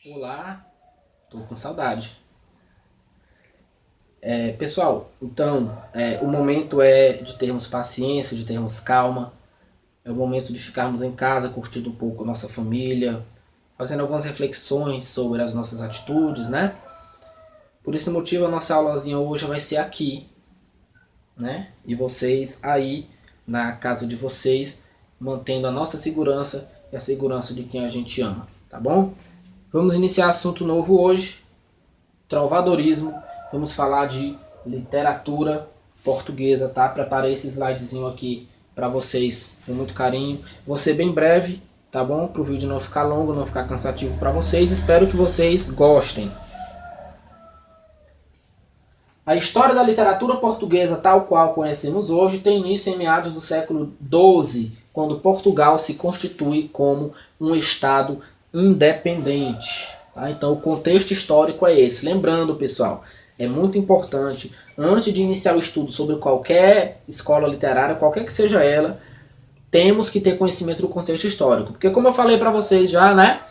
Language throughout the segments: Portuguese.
Olá, tô com saudade. Pessoal, então, o momento é de termos paciência, de termos calma. É o momento de ficarmos em casa, curtindo um pouco a nossa família, fazendo algumas reflexões sobre as nossas atitudes, né? Por esse motivo, a nossa aulazinha hoje vai ser aqui, né? E vocês aí, na casa de vocês, mantendo a nossa segurança e a segurança de quem a gente ama, tá bom? Vamos iniciar assunto novo hoje, trovadorismo. Vamos falar de literatura portuguesa, tá? Preparei esse slidezinho aqui para vocês com muito carinho. Vou ser bem breve, tá bom? Para o vídeo não ficar longo, não ficar cansativo para vocês. Espero que vocês gostem. A história da literatura portuguesa, tal qual conhecemos hoje, tem início em meados do século XII, quando Portugal se constitui como um estado independente. Tá? Então o contexto histórico é esse. Lembrando, pessoal, é muito importante, antes de iniciar o estudo sobre qualquer escola literária, qualquer que seja ela, temos que ter conhecimento do contexto histórico. Porque como eu falei para vocês já, né?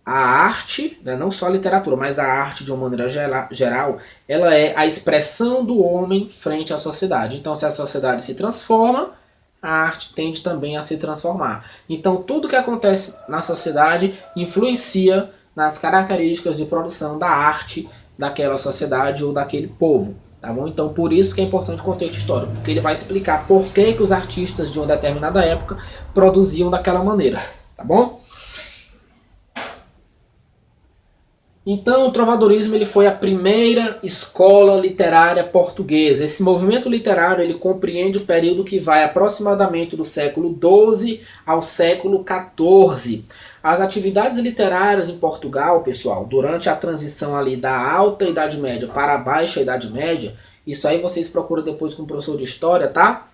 A arte, né, não só a literatura, mas a arte de uma maneira geral, ela é a expressão do homem frente à sociedade. Então, se a sociedade se transforma, a arte tende também a se transformar. Então, tudo que acontece na sociedade influencia nas características de produção da arte daquela sociedade ou daquele povo. Tá bom? Então, por isso que é importante o contexto histórico, porque ele vai explicar por que os artistas de uma determinada época produziam daquela maneira. Tá bom? Então, o trovadorismo ele foi a primeira escola literária portuguesa. Esse movimento literário ele compreende o período que vai aproximadamente do século XII ao século XIV. As atividades literárias em Portugal, pessoal, durante a transição ali da Alta Idade Média para a Baixa Idade Média, isso aí vocês procuram depois com o professor de História, tá?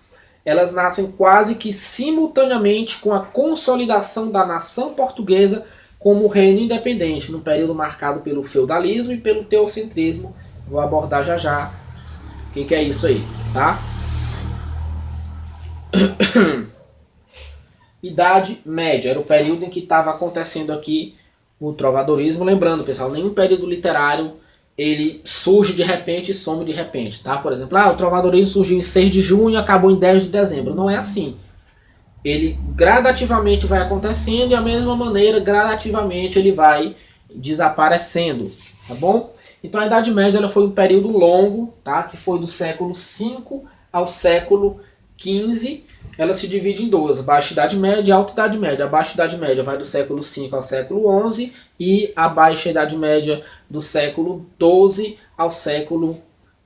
Elas nascem quase que simultaneamente com a consolidação da nação portuguesa como reino independente, num período marcado pelo feudalismo e pelo teocentrismo. Vou abordar já já o que é isso aí, tá? Idade Média, era o período em que estava acontecendo aqui o trovadorismo. Lembrando, pessoal, nenhum período literário ele surge de repente e some de repente, tá? Por exemplo, o trovadorismo surgiu em 6 de junho e acabou em 10 de dezembro. Não é assim. Ele gradativamente vai acontecendo e da mesma maneira, gradativamente, ele vai desaparecendo, tá bom? Então a Idade Média ela foi um período longo, tá? Que foi do século V ao século XV. Ela se divide em duas, Baixa Idade Média e Alta Idade Média. A Baixa Idade Média vai do século V ao século XI e a Baixa Idade Média do século XII ao século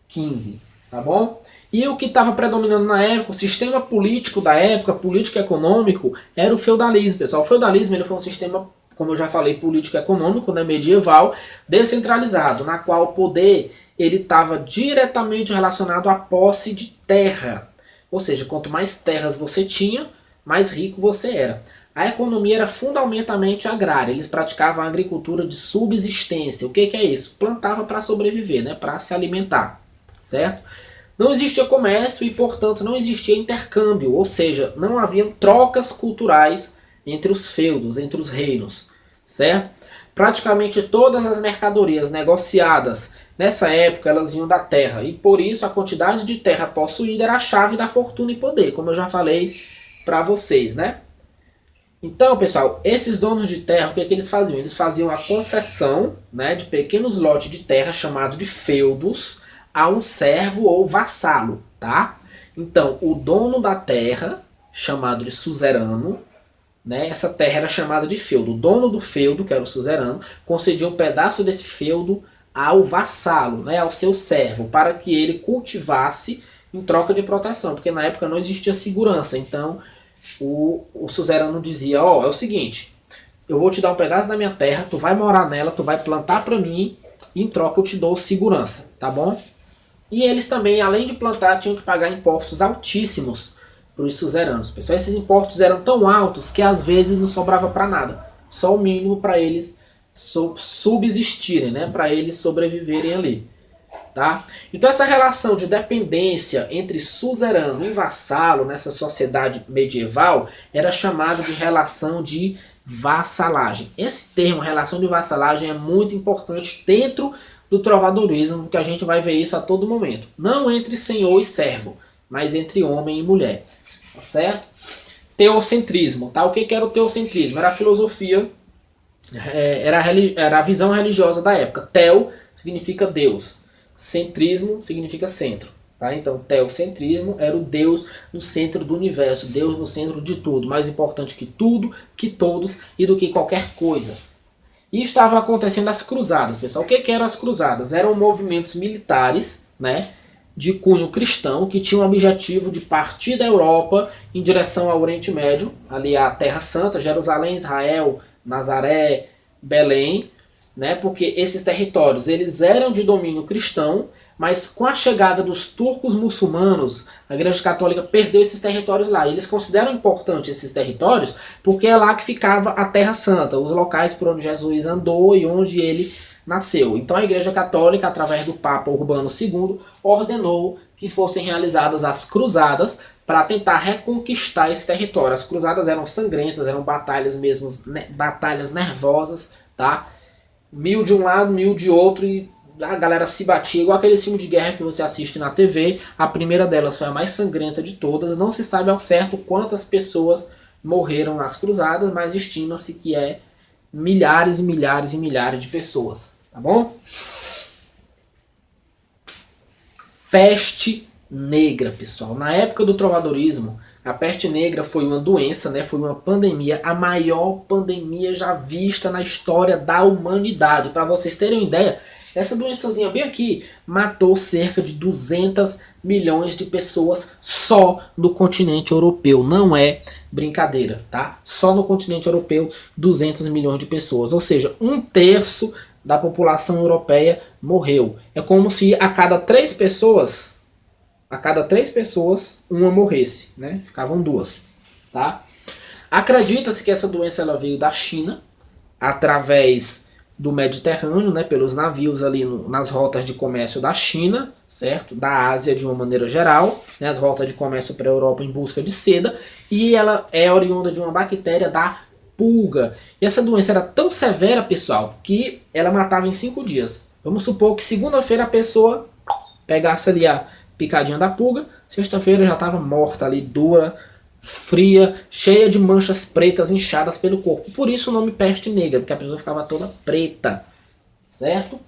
XV, tá bom? E o que estava predominando na época, o sistema político da época, político e econômico, era o feudalismo, pessoal. O feudalismo ele foi um sistema, como eu já falei, político-econômico, né, medieval, descentralizado, na qual o poder ele estava diretamente relacionado à posse de terra. Ou seja, quanto mais terras você tinha, mais rico você era. A economia era fundamentalmente agrária, eles praticavam a agricultura de subsistência. O que é isso? Plantava para sobreviver, né, para se alimentar, certo? Não existia comércio e, portanto, não existia intercâmbio, ou seja, não haviam trocas culturais entre os feudos, entre os reinos, certo? Praticamente todas as mercadorias negociadas nessa época elas vinham da terra e por isso a quantidade de terra possuída era a chave da fortuna e poder, como eu já falei para vocês, né? Então, pessoal, esses donos de terra, o que eles faziam? Eles faziam a concessão, né, de pequenos lotes de terra chamados de feudos a um servo ou vassalo, tá? Então, o dono da terra, chamado de suzerano, né, essa terra era chamada de feudo. O dono do feudo, que era o suzerano, concedia um pedaço desse feudo ao vassalo, né, ao seu servo, para que ele cultivasse em troca de proteção, porque na época não existia segurança. Então, o suzerano dizia, é o seguinte, eu vou te dar um pedaço da minha terra, tu vai morar nela, tu vai plantar para mim, e em troca eu te dou segurança, tá bom? E eles também, além de plantar, tinham que pagar impostos altíssimos para os suzeranos. Pessoal, esses impostos eram tão altos que às vezes não sobrava para nada. Só o mínimo para eles subsistirem, né? Para eles sobreviverem ali. Tá? Então essa relação de dependência entre suzerano e vassalo nessa sociedade medieval era chamada de relação de vassalagem. Esse termo, relação de vassalagem, é muito importante dentro do trovadorismo, porque a gente vai ver isso a todo momento. Não entre senhor e servo, mas entre homem e mulher. Tá certo? Teocentrismo. Tá? O que era o teocentrismo? Era a filosofia, era a visão religiosa da época. Teo significa Deus. Centrismo significa centro. Tá? Então, teocentrismo era o Deus no centro do universo, Deus no centro de tudo, mais importante que tudo, que todos e do que qualquer coisa. E estava acontecendo as cruzadas, pessoal. O que eram as cruzadas? Eram movimentos militares, né, de cunho cristão, que tinham o objetivo de partir da Europa em direção ao Oriente Médio, ali a Terra Santa, Jerusalém, Israel, Nazaré, Belém, né, porque esses territórios eles eram de domínio cristão, mas com a chegada dos turcos muçulmanos, a Igreja Católica perdeu esses territórios lá. Eles consideram importantes esses territórios porque é lá que ficava a Terra Santa, os locais por onde Jesus andou e onde ele nasceu. Então a Igreja Católica, através do Papa Urbano II, ordenou que fossem realizadas as cruzadas para tentar reconquistar esse território. As cruzadas eram sangrentas, eram batalhas mesmo, batalhas nervosas, tá? 1000 de um lado, 1000 de outro, e a galera se batia, igual aquele filme de guerra que você assiste na TV. A primeira delas foi a mais sangrenta de todas. Não se sabe ao certo quantas pessoas morreram nas cruzadas, mas estima-se que é milhares e milhares e milhares de pessoas. Tá bom? Peste negra, pessoal. Na época do trovadorismo, a peste negra foi uma doença, né? Foi uma pandemia, a maior pandemia já vista na história da humanidade. Para vocês terem uma ideia, essa doençazinha bem aqui matou cerca de 200 milhões de pessoas só no continente europeu. Não é brincadeira, tá? Só no continente europeu, 200 milhões de pessoas. Ou seja, 1/3 da população europeia morreu. É como se a cada 3 pessoas, uma morresse, né? Ficavam 2, tá? Acredita-se que essa doença ela veio da China, através do Mediterrâneo, né, pelos navios ali nas rotas de comércio da China, certo? Da Ásia de uma maneira geral, né, as rotas de comércio para a Europa em busca de seda, e ela é oriunda de uma bactéria da pulga. E essa doença era tão severa, pessoal, que ela matava em 5 dias. Vamos supor que segunda-feira a pessoa pegasse ali a picadinha da pulga, sexta-feira já estava morta ali, dura, fria, cheia de manchas pretas inchadas pelo corpo. Por isso o nome peste negra, porque a pessoa ficava toda preta, certo?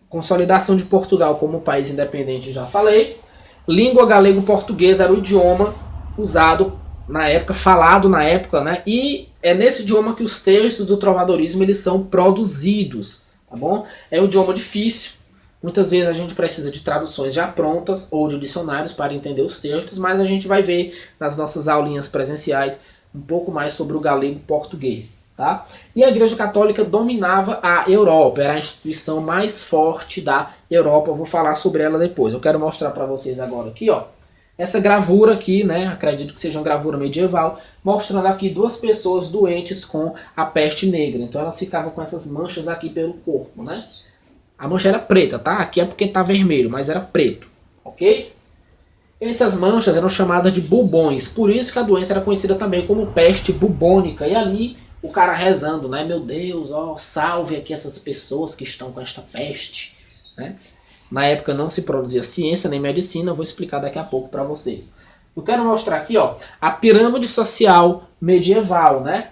Consolidação de Portugal como país independente, já falei. Língua galego-portuguesa era o idioma usado na época, falado na época, né? E é nesse idioma que os textos do trovadorismo eles são produzidos, tá bom? É um idioma difícil. Muitas vezes a gente precisa de traduções já prontas ou de dicionários para entender os textos, mas a gente vai ver nas nossas aulinhas presenciais um pouco mais sobre o galego português. Tá? E a Igreja Católica dominava a Europa, era a instituição mais forte da Europa. Eu vou falar sobre ela depois. Eu quero mostrar para vocês agora aqui, ó, essa gravura aqui, né? Acredito que seja uma gravura medieval, mostrando aqui 2 pessoas doentes com a peste negra. Então elas ficavam com essas manchas aqui pelo corpo, né? A mancha era preta, tá? Aqui é porque tá vermelho, mas era preto, ok? Essas manchas eram chamadas de bubões, por isso que a doença era conhecida também como peste bubônica. E ali o cara rezando, né? Meu Deus, ó, salve aqui essas pessoas que estão com esta peste, né? Na época não se produzia ciência nem medicina, eu vou explicar daqui a pouco para vocês. Eu quero mostrar aqui, ó, a pirâmide social medieval, né?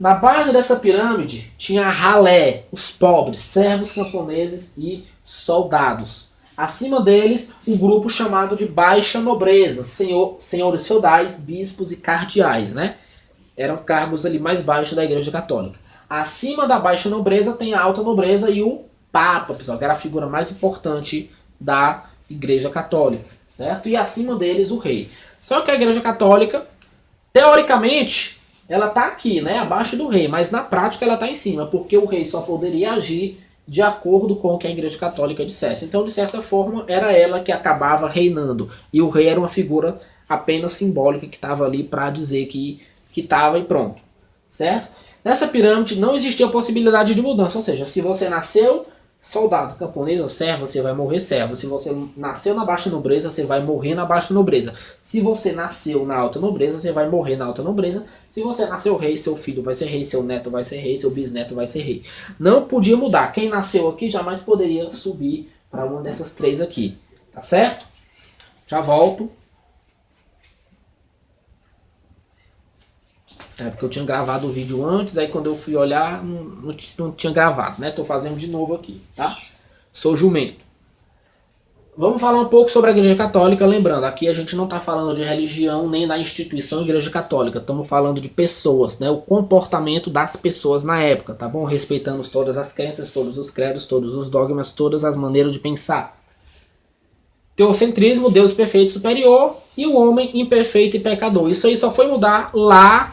Na base dessa pirâmide tinha a ralé, os pobres, servos camponeses e soldados. Acima deles, um grupo chamado de baixa nobreza, senhores feudais, bispos e cardeais, né? Eram cargos ali mais baixos da Igreja Católica. Acima da baixa nobreza tem a alta nobreza e o Papa, pessoal, que era a figura mais importante da Igreja Católica, certo? E acima deles o rei. Só que a Igreja Católica, teoricamente, ela está aqui, né, abaixo do rei, mas na prática ela está em cima, porque o rei só poderia agir de acordo com o que a Igreja Católica dissesse. Então, de certa forma, era ela que acabava reinando. E o rei era uma figura apenas simbólica que estava ali para dizer que estava e pronto, certo? Nessa pirâmide não existia possibilidade de mudança, ou seja, se você nasceu Soldado, camponês ou servo, você vai morrer servo. Se você nasceu na baixa nobreza, você vai morrer na baixa nobreza. Se você nasceu na alta nobreza, você vai morrer na alta nobreza. Se você nasceu rei, seu filho vai ser rei, seu neto vai ser rei, seu bisneto vai ser rei. Não podia mudar. Quem nasceu aqui jamais poderia subir para uma dessas três aqui. Tá certo? Já volto. É porque eu tinha gravado o vídeo antes, aí quando eu fui olhar, não tinha gravado, né? Tô fazendo de novo aqui, tá? Sou jumento. Vamos falar um pouco sobre a Igreja Católica, lembrando, aqui a gente não está falando de religião nem da instituição Igreja Católica, estamos falando de pessoas, né? O comportamento das pessoas na época, tá bom? Respeitando todas as crenças, todos os credos, todos os dogmas, todas as maneiras de pensar. Teocentrismo, Deus perfeito e superior, e o homem imperfeito e pecador. Isso aí só foi mudar lá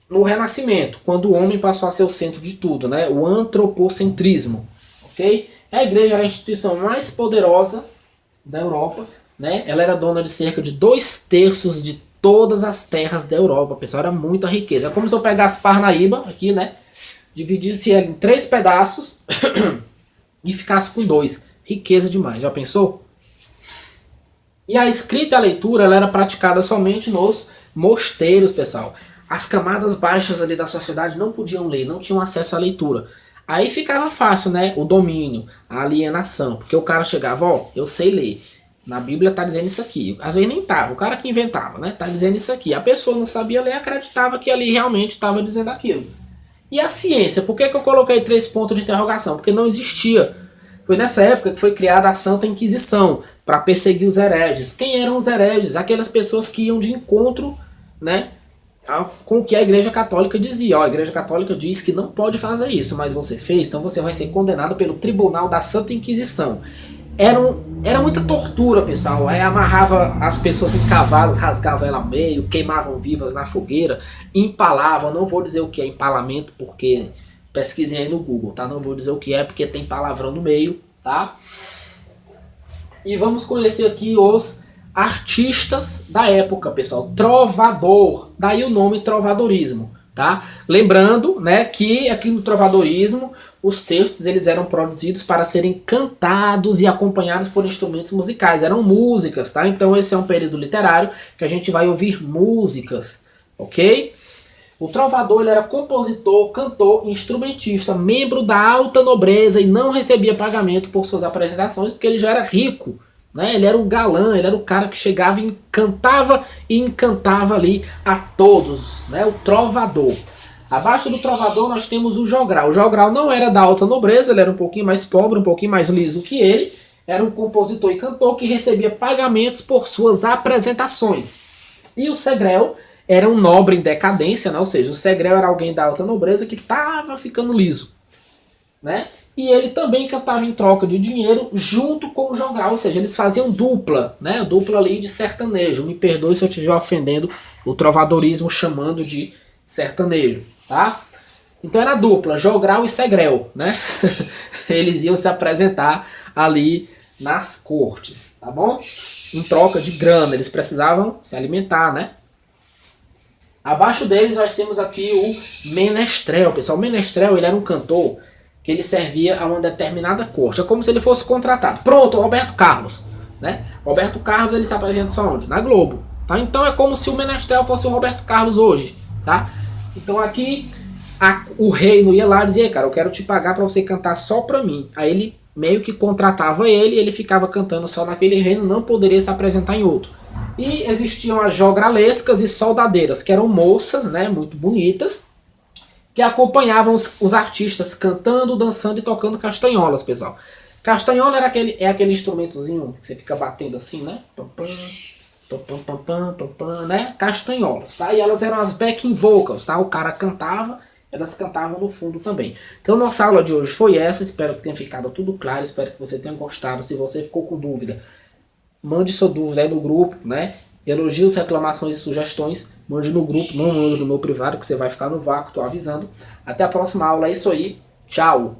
no Renascimento, quando o homem passou a ser o centro de tudo, né? O antropocentrismo, ok? A igreja era a instituição mais poderosa da Europa, né? Ela era dona de cerca de 2/3 de todas as terras da Europa, pessoal, era muita riqueza. É como se eu pegasse Parnaíba, aqui, né? Dividisse ela em 3 pedaços e ficasse com 2. Riqueza demais, já pensou? E a escrita e a leitura, ela era praticada somente nos mosteiros, pessoal. As camadas baixas ali da sociedade não podiam ler, não tinham acesso à leitura. Aí ficava fácil, né? O domínio, a alienação. Porque o cara chegava, ó, eu sei ler. Na Bíblia tá dizendo isso aqui. Às vezes nem tava, o cara que inventava, né? Tá dizendo isso aqui. A pessoa não sabia ler, acreditava que ali realmente estava dizendo aquilo. E a ciência? Por que eu coloquei 3 pontos de interrogação? Porque não existia. Foi nessa época que foi criada a Santa Inquisição, para perseguir os hereges. Quem eram os hereges? Aquelas pessoas que iam de encontro, né, com o que a Igreja Católica dizia. Ó, a Igreja Católica diz que não pode fazer isso, mas você fez, então você vai ser condenado pelo Tribunal da Santa Inquisição. Era muita tortura, pessoal. Aí amarrava as pessoas em cavalos, rasgavam ela ao meio, queimavam vivas na fogueira, empalavam. Não vou dizer o que é empalamento, porque pesquisem aí no Google, tá? Não vou dizer o que é, porque tem palavrão no meio, tá? E vamos conhecer aqui os artistas da época, pessoal. Trovador, daí o nome trovadorismo, tá? Lembrando, né, que aqui no trovadorismo os textos eles eram produzidos para serem cantados e acompanhados por instrumentos musicais, eram músicas, tá? Então esse é um período literário que a gente vai ouvir músicas, ok? O trovador ele era compositor, cantor, instrumentista, membro da alta nobreza e não recebia pagamento por suas apresentações porque ele já era rico. Né? Ele era um galã, ele era o cara que chegava e encantava ali a todos, né? O trovador. Abaixo do trovador nós temos o jogral. O jogral não era da alta nobreza, ele era um pouquinho mais pobre, um pouquinho mais liso que ele. Era um compositor e cantor que recebia pagamentos por suas apresentações. E o segrel era um nobre em decadência, né? Ou seja, o segrel era alguém da alta nobreza que estava ficando liso, né? E ele também cantava em troca de dinheiro junto com o jogral, ou seja, eles faziam dupla, né? Dupla ali de sertanejo. Me perdoe se eu estiver ofendendo o trovadorismo chamando de sertanejo, tá? Então era dupla, jogral e segrel, né? Eles iam se apresentar ali nas cortes, tá bom? Em troca de grana, eles precisavam se alimentar, né? Abaixo deles nós temos aqui o menestrel, pessoal. O menestrel ele era um cantor que ele servia a uma determinada corte. É como se ele fosse contratado. Pronto, o Roberto Carlos, né? Roberto Carlos ele se apresenta só onde? Na Globo, tá? Então é como se o menestrel fosse o Roberto Carlos hoje, tá? Então aqui o rei não ia lá e dizia, cara, eu quero te pagar para você cantar só pra mim. Aí ele meio que contratava ele e ele ficava cantando só naquele reino, não poderia se apresentar em outro. E existiam as jogralescas e soldadeiras, que eram moças, né, muito bonitas, que acompanhavam os artistas cantando, dançando e tocando castanholas, pessoal. Castanhola era aquele instrumentozinho que você fica batendo assim, né? Né? Castanholas, tá? E elas eram as backing vocals, tá? O cara cantava, elas cantavam no fundo também. Então nossa aula de hoje foi essa, espero que tenha ficado tudo claro, espero que você tenha gostado. Se você ficou com dúvida, mande sua dúvida aí no grupo, né? Elogios, reclamações e sugestões, mande no grupo, não mande no meu privado, que você vai ficar no vácuo, tô avisando. Até a próxima aula, é isso aí, tchau!